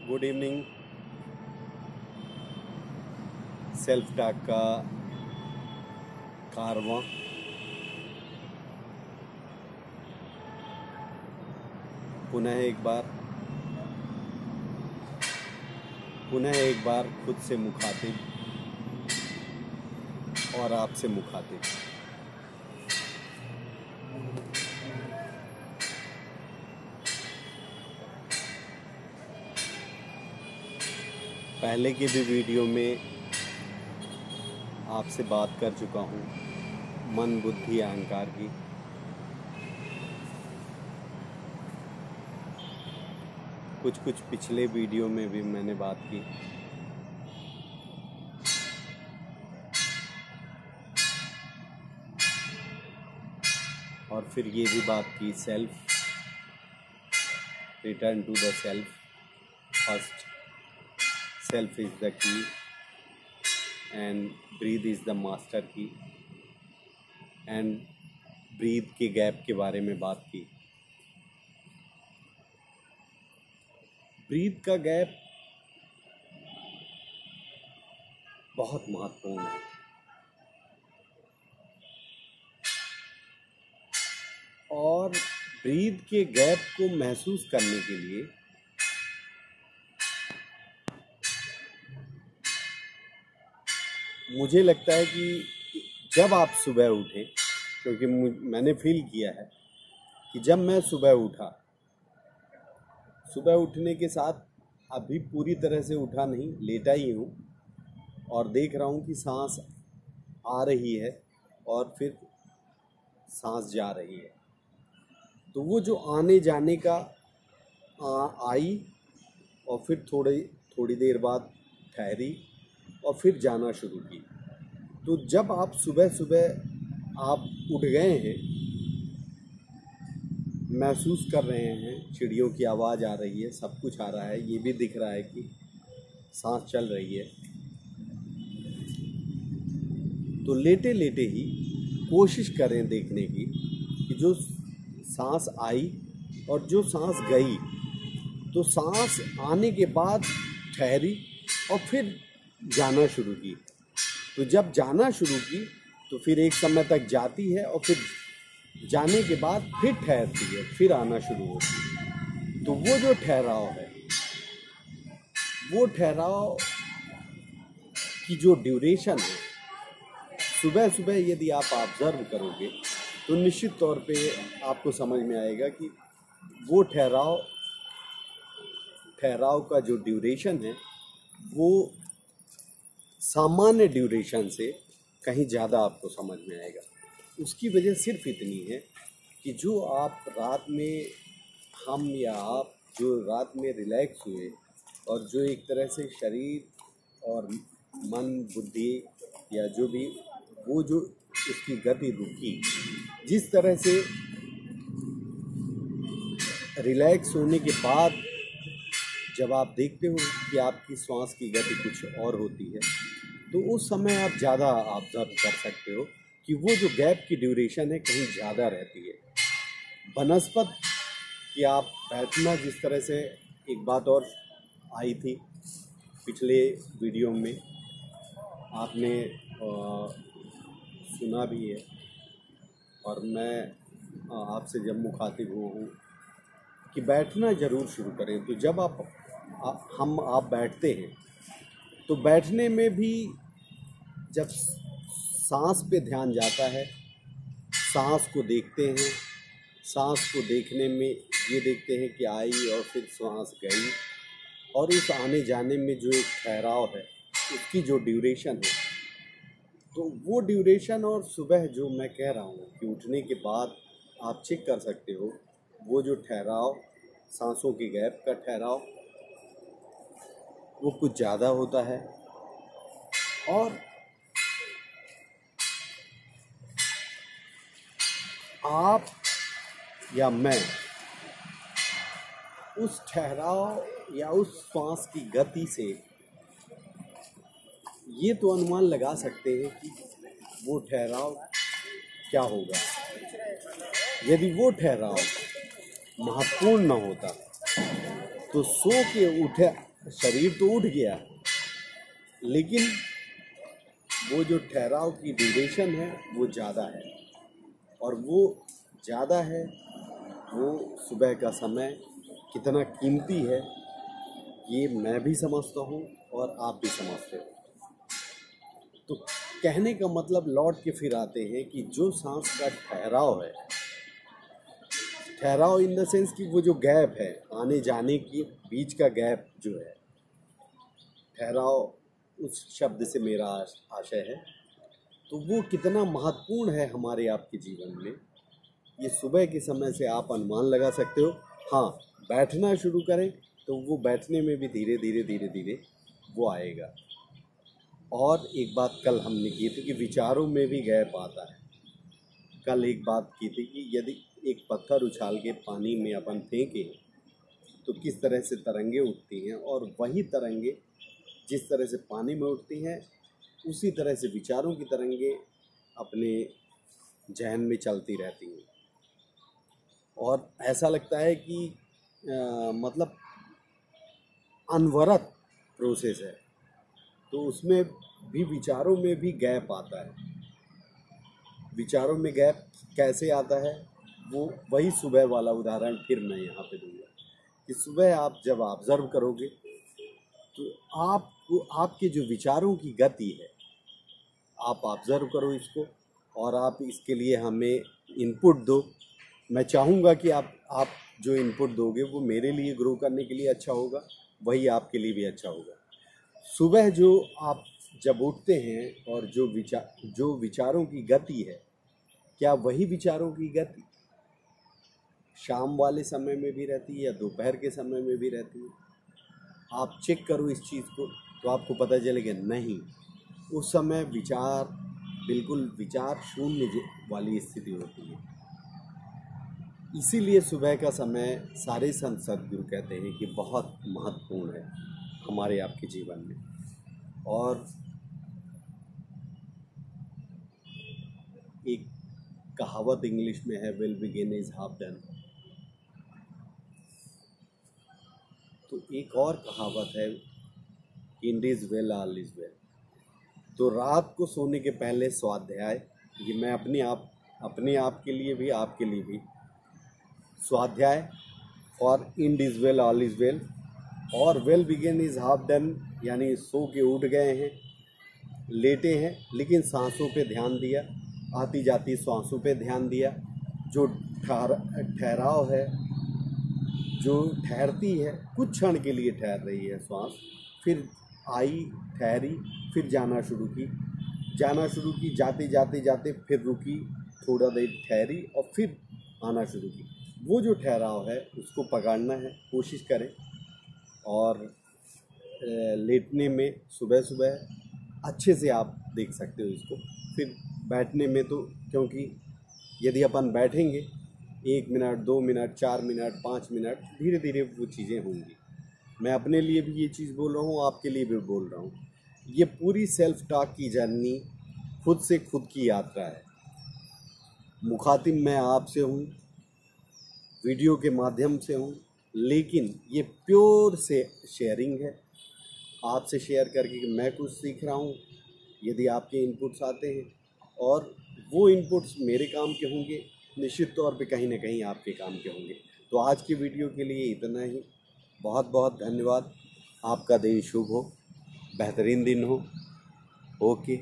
Good evening. Self talk का कारवां पुनः एक बार खुद से मुखातिब और आपसे मुखातिब। पहले के भी वीडियो में आपसे बात कर चुका हूँ मन बुद्धि अहंकार की। कुछ पिछले वीडियो में भी मैंने बात की। और फिर ये भी बात की self, return to the self first, self is the key and breath is the master key, and breath के गैप के बारे में बात की। ब्रीथ का गैप बहुत महत्वपूर्ण है और ब्रीथ के गैप को महसूस करने के लिए मुझे लगता है कि जब आप सुबह उठें, क्योंकि मैंने फील किया है कि जब मैं सुबह उठने के साथ अभी पूरी तरह से उठा नहीं, लेटा ही हूँ और देख रहा हूँ कि सांस आ रही है और फिर सांस जा रही है। तो वो जो आने जाने का आई और फिर थोड़ी देर बाद ठहरी और फिर जाना शुरू की। तो जब आप सुबह आप उठ गए हैं, महसूस कर रहे हैं, चिड़ियों की आवाज़ आ रही है, सब कुछ आ रहा है, ये भी दिख रहा है कि सांस चल रही है, तो लेटे लेटे ही कोशिश करें देखने की कि जो सांस आई और जो सांस गई, तो सांस आने के बाद ठहरी और फिर जाना शुरू की। तो जब जाना शुरू की तो फिर एक समय तक जाती है और फिर जाने के बाद फिर ठहरती है, फिर आना शुरू होती है। तो वो जो ठहराव है, वो ठहराव की जो ड्यूरेशन है, सुबह यदि आप ऑब्जर्व करोगे तो निश्चित तौर पे आपको समझ में आएगा कि वो ठहराव का जो ड्यूरेशन है वो सामान्य ड्यूरेशन से कहीं ज़्यादा आपको समझ में आएगा। उसकी वजह सिर्फ इतनी है कि जो आप रात में, हम या आप जो रात में रिलैक्स हुए और जो एक तरह से शरीर और मन बुद्धि या जो भी वो जो उसकी गति रुकी, जिस तरह से रिलैक्स होने के बाद जब आप देखते हो कि आपकी श्वास की गति कुछ और होती है, तो उस समय आप ज़्यादा ऑब्जर्व कर सकते हो कि वो जो गैप की ड्यूरेशन है कहीं ज़्यादा रहती है। बनस्पत कि आप बैठना, जिस तरह से एक बात और आई थी पिछले वीडियो में, आपने सुना भी है और मैं आपसे जब मुखातिब हुआ हूँ कि बैठना ज़रूर शुरू करें। तो जब आप बैठते हैं तो बैठने में भी जब सांस पे ध्यान जाता है, सांस को देखते हैं, सांस को देखने में ये देखते हैं कि आई और फिर सांस गई, और उस आने जाने में जो एक ठहराव है उसकी जो ड्यूरेशन है, तो वो ड्यूरेशन और सुबह जो मैं कह रहा हूँ कि उठने के बाद आप चेक कर सकते हो, वो जो ठहराव, सांसों की गैप का ठहराव, वो कुछ ज़्यादा होता है। और आप या मैं उस ठहराव या उस श्वास की गति से ये तो अनुमान लगा सकते हैं कि वो ठहराव क्या होगा। यदि वो ठहराव महत्वपूर्ण न होता तो सो के शरीर तो उठ गया, लेकिन वो जो ठहराव की ड्यूरेशन है वो ज़्यादा है, और वो ज़्यादा है। वो सुबह का समय कितना कीमती है ये मैं भी समझता हूँ और आप भी समझते हो। तो कहने का मतलब लौट के फिर आते हैं कि जो सांस का ठहराव है, ठहराव इन द सेंस कि वो जो गैप है, आने जाने की बीच का गैप जो है, ठहराव उस शब्द से मेरा आशय है। तो वो कितना महत्वपूर्ण है हमारे आपके जीवन में, ये सुबह के समय से आप अनुमान लगा सकते हो। हाँ, बैठना शुरू करें तो वो बैठने में भी धीरे धीरे धीरे धीरे वो आएगा। और एक बात कल हमने की थी कि विचारों में भी गैप आता है। कल एक बात की थी कि यदि एक पत्थर उछाल के पानी में अपन फेंकें तो किस तरह से तरंगे उठती हैं, और वही तरंगे जिस तरह से पानी में उठती हैं उसी तरह से विचारों की तरंगे अपने जहन में चलती रहती हैं। और ऐसा लगता है कि मतलब अनवरत प्रोसेस है, तो उसमें भी विचारों में भी गैप आता है। विचारों में गैप कैसे आता है, वो वही सुबह वाला उदाहरण फिर मैं यहाँ पे दूंगा कि सुबह आप जब ऑब्जर्व करोगे तो आपको आपके जो विचारों की गति है, आप ऑब्जर्व करो इसको, और आप इसके लिए हमें इनपुट दो। मैं चाहूँगा कि आप जो इनपुट दोगे वो मेरे लिए ग्रो करने के लिए अच्छा होगा, वही आपके लिए भी अच्छा होगा। सुबह जो आप जब उठते हैं और जो विचारों की गति है, क्या वही विचारों की गति शाम वाले समय में भी रहती है या दोपहर के समय में भी रहती है? आप चेक करो इस चीज़ को, तो आपको पता चलेगा नहीं, उस समय विचार बिल्कुल विचार शून्य वाली स्थिति होती है। इसीलिए सुबह का समय सारे संत सद्गुरु कहते हैं कि बहुत महत्वपूर्ण है हमारे आपके जीवन में। और एक कहावत इंग्लिश में है, well begin is half done. तो एक और कहावत है, end is well all is well. तो रात को सोने के पहले स्वाध्याय, ये मैं अपने आप के लिए भी आपके लिए भी, स्वाध्याय for end is well all is well, और well begin is half done, यानी सो के उठ गए हैं, लेटे हैं, लेकिन सांसों पे ध्यान दिया, आती जाती सांसों पे ध्यान दिया। जो ठहराव है, जो ठहरती है, कुछ क्षण के लिए ठहर रही है सांस, फिर आई, ठहरी, फिर जाना शुरू की, जाते जाते जाते फिर रुकी, थोड़ा देर ठहरी और फिर आना शुरू की। वो जो ठहराव है उसको पकड़ना है, कोशिश करें। और लेटने में सुबह सुबह अच्छे से आप देख सकते हो इसको। फिर बैठने में तो, क्योंकि यदि अपन बैठेंगे 1 मिनट 2 मिनट 4 मिनट 5 मिनट, धीरे धीरे वो चीज़ें होंगी। मैं अपने लिए भी ये चीज़ बोल रहा हूँ, आपके लिए भी बोल रहा हूँ। ये पूरी सेल्फ टॉक की जर्नी खुद से खुद की यात्रा है। मुखातिब मैं आपसे हूँ, वीडियो के माध्यम से हूँ, लेकिन ये प्योर से शेयरिंग है। आपसे शेयर करके कि मैं कुछ सीख रहा हूँ, यदि आपके इनपुट्स आते हैं और वो इनपुट्स मेरे काम के होंगे, निश्चित तौर पे कहीं ना कहीं आपके काम के होंगे। तो आज की वीडियो के लिए इतना ही। बहुत बहुत धन्यवाद। आपका दिन शुभ हो, बेहतरीन दिन हो। ओके।